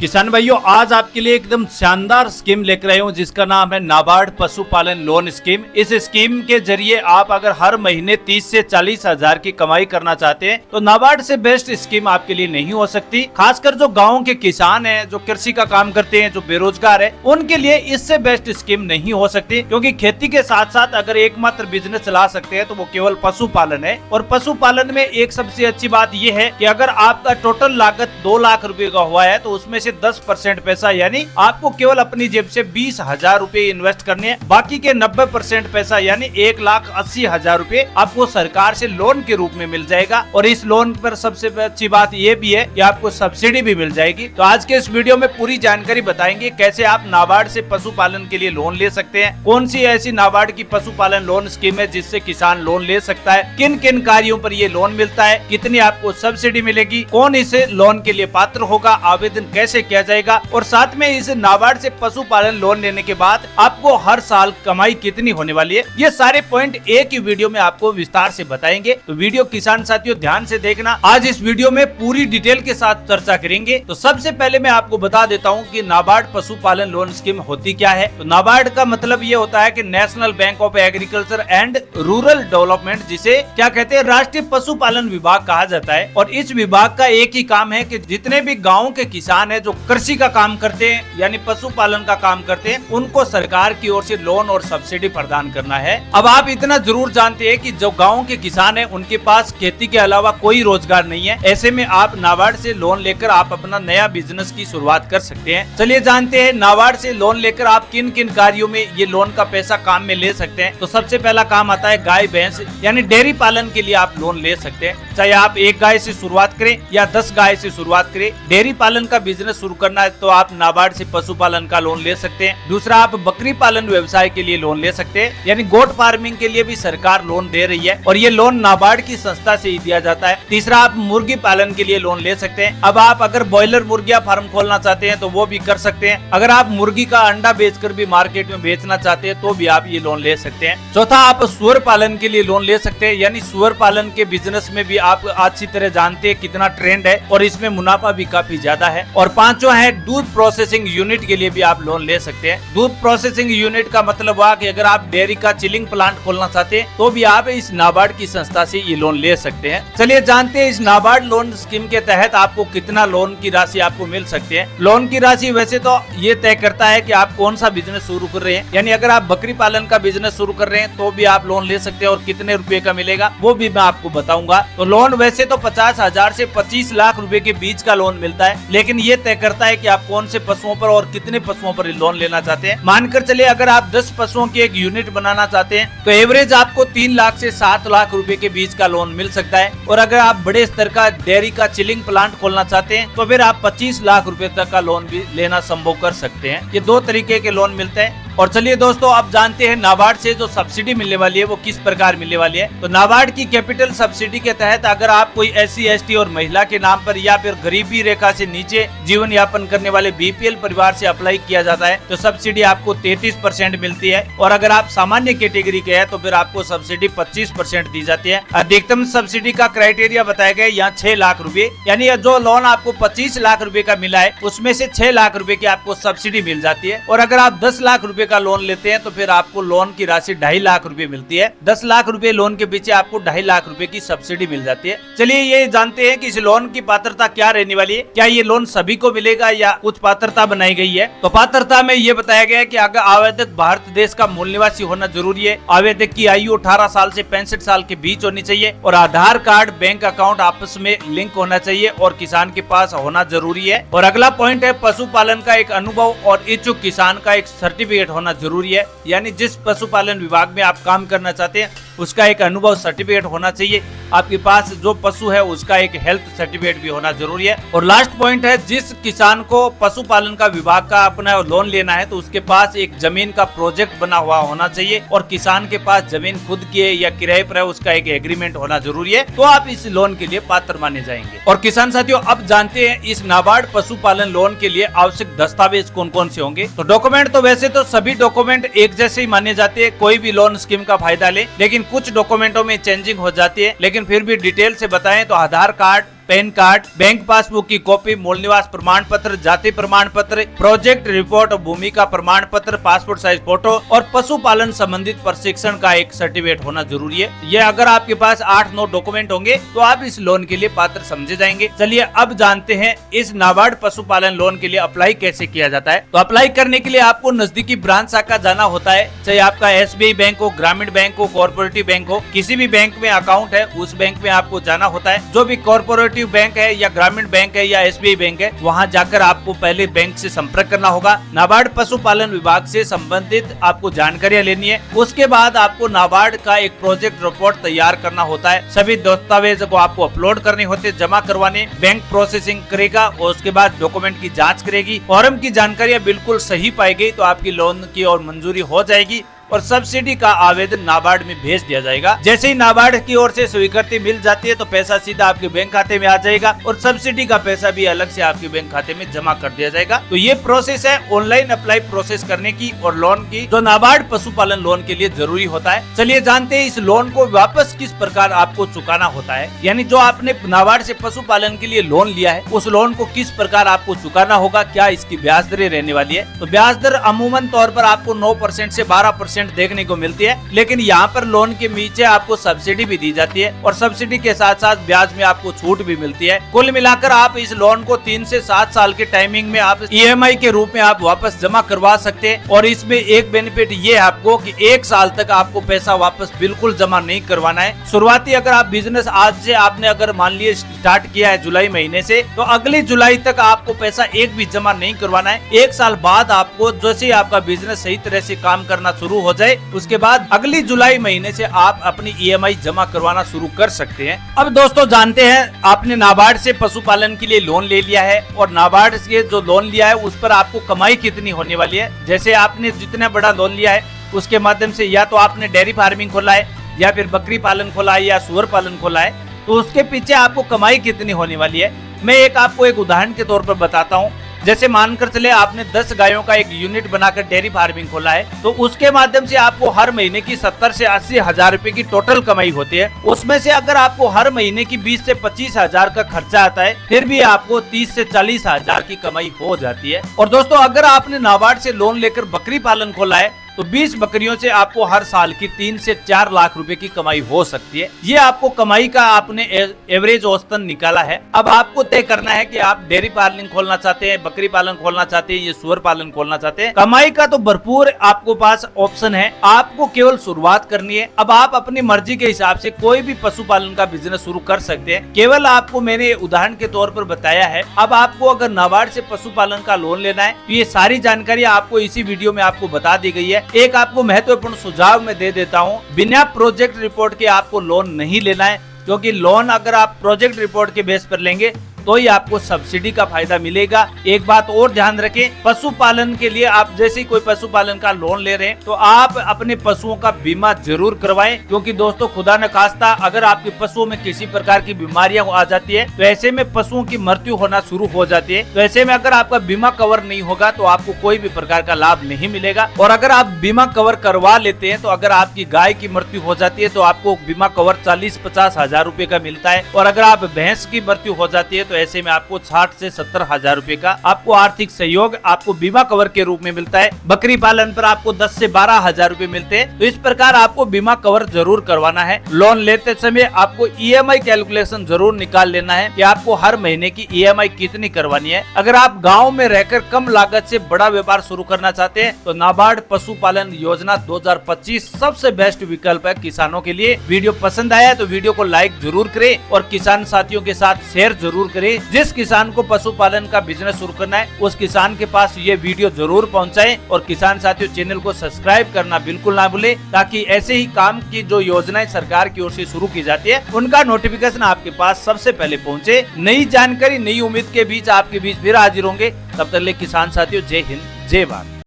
किसान भाइयों, आज आपके लिए एकदम शानदार स्कीम लेकर आया हूँ जिसका नाम है नाबार्ड पशुपालन लोन स्कीम। इस स्कीम के जरिए आप अगर हर महीने 30 से 40 हजार की कमाई करना चाहते हैं तो नाबार्ड से बेस्ट स्कीम आपके लिए नहीं हो सकती। खासकर जो गाँव के किसान हैं, जो कृषि का काम करते हैं, जो बेरोजगार है, उनके लिए इससे बेस्ट स्कीम नहीं हो सकती। क्योंकि खेती के साथ साथ अगर एकमात्र बिजनेस चला सकते हैं तो वो केवल पशुपालन है। और पशुपालन में एक सबसे अच्छी बात यह है कि अगर आपका टोटल लागत 2 लाख रुपए का हुआ है तो उसमें से 10% पैसा यानी आपको केवल अपनी जेब से 20,000 रुपए इन्वेस्ट करने हैं। बाकी के 90% पैसा यानी 1,80,000 रुपए आपको सरकार से लोन के रूप में मिल जाएगा। और इस लोन पर सबसे अच्छी बात यह भी है कि आपको सब्सिडी भी मिल जाएगी। तो आज के इस वीडियो में पूरी जानकारी बताएंगे कैसे आप नाबार्ड से पशुपालन के लिए लोन ले सकते हैं, कौन सी ऐसी नाबार्ड की पशुपालन लोन स्कीम है जिससे किसान लोन ले सकता है, किन किन कार्यों पर ये लोन मिलता है, कितनी आपको सब्सिडी मिलेगी, कौन इसे लोन के लिए पात्र होगा, आवेदन कैसे किया जाएगा, और साथ में इस नाबार्ड से पशुपालन लोन लेने के बाद आपको हर साल कमाई कितनी होने वाली है, ये सारे पॉइंट एक ही वीडियो में आपको विस्तार से बताएंगे। तो वीडियो किसान साथियों ध्यान से देखना। आज इस वीडियो में पूरी डिटेल के साथ चर्चा करेंगे। तो सबसे पहले मैं आपको बता देता हूँ कि नाबार्ड पशुपालन लोन स्कीम होती क्या है। तो नाबार्ड का मतलब ये होता है कि national bank of agriculture and rural development, जिसे क्या कहते हैं, राष्ट्रीय पशुपालन विभाग कहा जाता है। और इस विभाग का एक ही काम है कि जितने भी गाँव के किसान है जो कृषि का काम करते हैं यानी पशुपालन का काम करते हैं, उनको सरकार की ओर से लोन और सब्सिडी प्रदान करना है। अब आप इतना जरूर जानते हैं कि जो गाँव के किसान हैं उनके पास खेती के अलावा कोई रोजगार नहीं है। ऐसे में आप नाबार्ड से लोन लेकर आप अपना नया बिजनेस की शुरुआत कर सकते हैं। चलिए जानते हैं नाबार्ड से लोन लेकर आप किन किन कार्यों में ये लोन का पैसा काम में ले सकते हैं। तो सबसे पहला काम आता है गाय भैंस यानी डेयरी पालन के लिए आप लोन ले सकते हैं। चाहे आप 1 गाय से शुरुआत करें या 10 गाय से शुरुआत करें, डेयरी पालन का बिजनेस शुरू करना है तो आप नाबार्ड से पशुपालन का लोन ले सकते हैं। दूसरा, आप बकरी पालन व्यवसाय के लिए लोन ले सकते हैं, यानी गोट फार्मिंग के लिए भी सरकार लोन दे रही है और ये लोन नाबार्ड की संस्था से ही दिया जाता है। तीसरा, आप मुर्गी पालन के लिए लोन ले सकते हैं। अब आप अगर बॉयलर मुर्गिया फार्म खोलना चाहते हैं तो वो भी कर सकते हैं। अगर आप मुर्गी का अंडा बेचकर भी मार्केट में बेचना चाहते हैं तो भी आप ये लोन ले सकते हैं। चौथा, आप सुअर पालन के लिए लोन ले सकते हैं, यानी सुअर पालन के बिजनेस में भी आप अच्छी तरह जानते हैं कितना ट्रेंड है और इसमें मुनाफा भी काफी ज्यादा है। और पांचवा है दूध प्रोसेसिंग यूनिट के लिए भी आप लोन ले सकते हैं। दूध प्रोसेसिंग यूनिट का मतलब हुआ कि अगर आप डेयरी का चिलिंग प्लांट खोलना चाहते हैं तो भी आप इस नाबार्ड की संस्था से ये लोन ले सकते हैं। चलिए जानते हैं इस नाबार्ड लोन स्कीम के तहत आपको कितना लोन की राशि आपको मिल सकती है। लोन की राशि वैसे तो ये तय करता है कि आप कौन सा बिजनेस शुरू कर रहे हैं, यानी अगर आप बकरी पालन का बिजनेस शुरू कर रहे हैं तो भी आप लोन ले सकते हैं और कितने रुपए का मिलेगा वो भी मैं आपको बताऊंगा। तो लोन वैसे तो 50,000 से 25 लाख रुपए के बीच का लोन मिलता है, लेकिन ये तय करता है कि आप कौन से पशुओं पर और कितने पशुओं पर लोन लेना चाहते हैं। मानकर चलिए अगर आप 10 पशुओं की एक यूनिट बनाना चाहते हैं तो एवरेज आपको 3 लाख से 7 लाख रुपए के बीच का लोन मिल सकता है। और अगर आप बड़े स्तर का डेयरी का चिलिंग प्लांट खोलना चाहते हैं तो फिर आप 25 लाख रुपए तक का लोन भी लेना संभव कर सकते हैं। ये 2 तरीके के लोन मिलते हैं। और चलिए दोस्तों, अब जानते हैं नाबार्ड से जो सब्सिडी मिलने वाली है वो किस प्रकार मिलने वाली है। तो नाबार्ड की कैपिटल सब्सिडी के तहत अगर आप कोई SC ST और महिला के नाम पर या फिर गरीबी रेखा से नीचे जीवन यापन करने वाले BPL परिवार से अप्लाई किया जाता है तो सब्सिडी आपको 33% मिलती है। और अगर आप सामान्य कैटेगरी के हैं तो फिर आपको सब्सिडी 25% दी जाती है। अधिकतम सब्सिडी का क्राइटेरिया बताया गया यहाँ 6 लाख रुपए, यानी जो लोन आपको 25 लाख रुपए का मिला है उसमें से 6 लाख रुपए की आपको सब्सिडी मिल जाती है। और अगर आप 10 लाख रुपए का लोन लेते हैं तो फिर आपको लोन की राशि 2.5 लाख रुपए मिलती है। 10 लाख रुपए लोन के पीछे आपको 2.5 लाख रुपए की सब्सिडी मिल जाती है। चलिए ये जानते हैं कि इस लोन की पात्रता क्या रहने वाली है, क्या ये लोन सभी को मिलेगा या कुछ पात्रता बनाई गई है। तो पात्रता में ये बताया गया है कि अगर आवेदक भारत देश का मूल निवासी होना जरूरी है, आवेदक की आयु 18 साल से 65 साल के बीच होनी चाहिए और आधार कार्ड बैंक अकाउंट आपस में लिंक होना चाहिए और किसान के पास होना जरूरी है। और अगला पॉइंट है पशुपालन का एक अनुभव और इच्छुक किसान का एक सर्टिफिकेट होना जरूरी है, यानी जिस पशुपालन विभाग में आप काम करना चाहते हैं उसका एक अनुभव सर्टिफिकेट होना चाहिए। आपके पास जो पशु है उसका एक हेल्थ सर्टिफिकेट भी होना जरूरी है। और लास्ट पॉइंट है जिस किसान को पशुपालन का विभाग का अपना लोन लेना है तो उसके पास एक जमीन का प्रोजेक्ट बना हुआ होना चाहिए और किसान के पास जमीन खुद की है या किराए पर है उसका एक एग्रीमेंट होना जरूरी है, तो आप इस लोन के लिए पात्र माने जाएंगे। और किसान साथियों, अब जानते हैं इस नाबार्ड पशुपालन लोन के लिए आवश्यक दस्तावेज कौन कौन से होंगे। तो डॉक्यूमेंट तो वैसे तो सभी डॉक्यूमेंट एक जैसे ही माने जाते हैं, कोई भी लोन स्कीम का फायदा ले, लेकिन कुछ डॉक्यूमेंटों में चेंजिंग हो जाती है। लेकिन फिर भी डिटेल से बताएं तो Aadhaar card, PAN card, bank passbook की कॉपी, मूल निवास प्रमाण पत्र, जाति प्रमाण पत्र, प्रोजेक्ट रिपोर्ट, भूमि का प्रमाण पत्र, पासपोर्ट साइज फोटो और पशुपालन संबंधित प्रशिक्षण का एक सर्टिफिकेट होना जरूरी है। ये अगर आपके पास 8-9 डॉक्यूमेंट होंगे तो आप इस लोन के लिए पात्र समझे जाएंगे। चलिए अब जानते हैं इस नाबार्ड पशुपालन लोन के लिए अप्लाई कैसे किया जाता है। तो अप्लाई करने के लिए आपको नजदीकी ब्रांच शाखा जाना होता है, चाहे आपका SBI बैंक हो, ग्रामीण बैंक हो, कोऑपरेटिव बैंक हो, किसी भी बैंक में अकाउंट है उस बैंक में आपको जाना होता है। जो भी कोऑपरेटिव बैंक है या ग्रामीण बैंक है या SBI बैंक है, वहाँ जाकर आपको पहले बैंक से संपर्क करना होगा। नाबार्ड पशुपालन विभाग से संबंधित आपको जानकारियाँ लेनी है। उसके बाद आपको नाबार्ड का एक प्रोजेक्ट रिपोर्ट तैयार करना होता है। सभी दस्तावेज को आपको अपलोड करने होते, जमा करवाने, बैंक प्रोसेसिंग करेगा और उसके बाद डॉक्यूमेंट की जांच करेगी। फॉर्म की जानकारियाँ बिल्कुल सही पाई गई तो आपकी लोन की और मंजूरी हो जाएगी और सब्सिडी का आवेदन नाबार्ड में भेज दिया जाएगा। जैसे ही नाबार्ड की ओर से स्वीकृति मिल जाती है तो पैसा सीधा आपके बैंक खाते में आ जाएगा और सब्सिडी का पैसा भी अलग से आपके बैंक खाते में जमा कर दिया जाएगा। तो ये प्रोसेस है ऑनलाइन अप्लाई प्रोसेस करने की और लोन की, जो नाबार्ड पशुपालन लोन के लिए जरूरी होता है। चलिए जानते हैं इस लोन को वापस किस प्रकार आपको चुकाना होता है, यानी जो आपने नाबार्ड से पशुपालन के लिए लोन लिया है उस लोन को किस प्रकार आपको चुकाना होगा, क्या इसकी ब्याज दरें रहने वाली है। तो ब्याज दर अमूमन तौर पर आपको 9% से 12% देखने को मिलती है, लेकिन यहाँ पर लोन के नीचे आपको सब्सिडी भी दी जाती है और सब्सिडी के साथ साथ ब्याज में आपको छूट भी मिलती है। कुल मिलाकर आप इस लोन को 3 से 7 साल के टाइमिंग में आप EMI के रूप में आप वापस जमा करवा सकते हैं। और इसमें एक बेनिफिट ये है आपको कि 1 साल तक आपको पैसा वापस बिल्कुल जमा नहीं करवाना है। शुरुआती अगर आप बिजनेस आज से आपने अगर मान लिया स्टार्ट किया है जुलाई महीने से, तो अगली जुलाई तक आपको पैसा एक भी जमा नहीं करवाना है। 1 साल बाद आपको जैसे आपका बिजनेस सही तरह से काम करना शुरू हो जाए उसके बाद अगली जुलाई महीने से आप अपनी EMI जमा करवाना शुरू कर सकते हैं। अब दोस्तों जानते हैं आपने नाबार्ड से पशुपालन के लिए लोन ले लिया है और नाबार्ड से जो लोन लिया है उस पर आपको कमाई कितनी होने वाली है। जैसे आपने जितना बड़ा लोन लिया है उसके माध्यम से या तो आपने डेयरी फार्मिंग खोला है या फिर बकरी पालन खोला है या सुअर पालन खोला है, तो उसके पीछे आपको कमाई कितनी होने वाली है। मैं आपको एक उदाहरण के तौर पर बताता हूँ। जैसे मानकर चले आपने 10 गायों का एक यूनिट बनाकर डेयरी फार्मिंग खोला है, तो उसके माध्यम से आपको हर महीने की 70 से 80 हजार रुपए की टोटल कमाई होती है। उसमें से अगर आपको हर महीने की 20 से 25 हजार का खर्चा आता है, फिर भी आपको 30 से 40 हजार की कमाई हो जाती है। और दोस्तों अगर आपने नाबार्ड से लोन लेकर बकरी पालन खोला है तो 20 बकरियों से आपको हर साल की 3 से 4 लाख रुपए की कमाई हो सकती है। ये आपको कमाई का आपने एवरेज औसतन निकाला है। अब आपको तय करना है कि आप डेयरी पालन खोलना चाहते हैं, बकरी पालन खोलना चाहते हैं, ये सुअर पालन खोलना चाहते हैं। कमाई का तो भरपूर आपको पास ऑप्शन है, आपको केवल शुरुआत करनी है। अब आप अपनी मर्जी के हिसाब से कोई भी पशुपालन का बिजनेस शुरू कर सकते हैं। केवल आपको मैंने उदाहरण के तौर पर बताया है। अब आपको अगर नाबार्ड से पशुपालन का लोन लेना है तो ये सारी जानकारी आपको इसी वीडियो में आपको बता दी गई है। एक आपको महत्वपूर्ण सुझाव मैं दे देता हूं, बिना प्रोजेक्ट रिपोर्ट के आपको लोन नहीं लेना है, क्योंकि लोन अगर आप प्रोजेक्ट रिपोर्ट के बेस पर लेंगे तो ही आपको सब्सिडी का फायदा मिलेगा। एक बात और ध्यान रखें, पशुपालन के लिए आप जैसे कोई पशुपालन का लोन ले रहे हैं तो आप अपने पशुओं का बीमा जरूर करवाएं, क्योंकि दोस्तों खुदा न खास्ता अगर आपके पशुओं में किसी प्रकार की बीमारियां आ जाती है तो ऐसे में पशुओं की मृत्यु होना शुरू हो जाती है। तो ऐसे में अगर आपका बीमा कवर नहीं होगा तो आपको कोई भी प्रकार का लाभ नहीं मिलेगा। और अगर आप बीमा कवर करवा लेते हैं तो अगर आपकी गाय की मृत्यु हो जाती है तो आपको बीमा कवर 40-50 हजार रुपए का मिलता है। और अगर आप भैंस की मृत्यु हो जाती है तो ऐसे में आपको 60 से 70 हजार रुपए का आपको आर्थिक सहयोग आपको बीमा कवर के रूप में मिलता है। बकरी पालन पर आपको 10 से 12 हजार रुपए मिलते हैं। तो इस प्रकार आपको बीमा कवर जरूर करवाना है। लोन लेते समय आपको EMI कैलकुलेशन जरूर निकाल लेना है कि आपको हर महीने की EMI कितनी करवानी है। अगर आप गाँव में रहकर कम लागत से बड़ा व्यापार शुरू करना चाहते हैं तो नाबार्ड पशुपालन योजना 2025 सबसे बेस्ट विकल्प है किसानों के लिए। वीडियो पसंद आया तो वीडियो को लाइक जरूर करें और किसान साथियों के साथ शेयर जरूर करें। जिस किसान को पशुपालन का बिजनेस शुरू करना है उस किसान के पास ये वीडियो जरूर पहुंचाएं और किसान साथियों चैनल को सब्सक्राइब करना बिल्कुल ना भूले, ताकि ऐसे ही काम की जो योजनाएं सरकार की ओर से शुरू की जाती है उनका नोटिफिकेशन आपके पास सबसे पहले पहुंचे। नई जानकारी नई उम्मीद के बीच आपके बीच फिर हाजिर होंगे। तब तक ले किसान साथियों जय हिंद जय भारत।